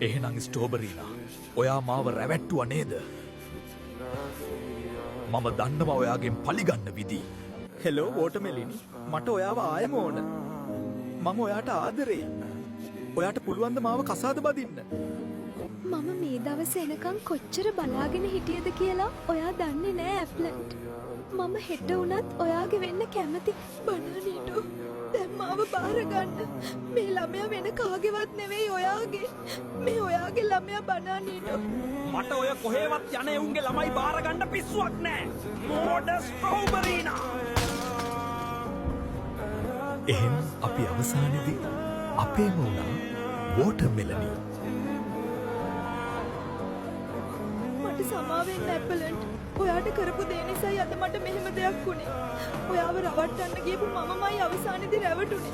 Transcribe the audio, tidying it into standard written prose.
එහෙනම් ස්ට්‍රෝබරීනා ඔයා මාව රැවැට්ටුවා නේද? මම දන්නවා ඔයාගෙන් පලිගන්න විදි. හෙලෝ වෝටර්මෙලිනි, මට ඔයාව ආයෙම ඕන. මම ඔයාට ආදරෙයි. ඔයාට පුළුවන් ද මාව කසාද බදින්න? මම මේ දවස් එනකන් කොච්චර බලාගෙන හිටියද කියලා ඔයා දන්නේ නෑ ඇප්ලන්ට්. මම හෙට වුණත් ඔයාගේ වෙන්න කැමති බනානීටෝ. දැන් මාව බාර ගන්න. මේ ළමයා වෙන කාගේවත් නෙවෙයි ඔයාගේ. මේ ඔයාගේ ළමයා බනානීටෝ. මට ඔය කොහෙවත් යන එවුන්ගේ ළමයි බාර ගන්න පිස්සුවක් නෑ. මෝඩ ස්ට්‍රෝබරීනා. එහෙනම් අපි අවසානයේදී අපේම වුණා වෝටර්මෙලනි. මට සමා වෙන්න ඇප්ලන්ට්. ඔයාට කරපු දේ නිසායි අද මට මෙහෙම දෙයක් වුනේ. ඔයාව රවට්ටන්න ගියපු මමමයි අවසානයේදී රැවටුනේ.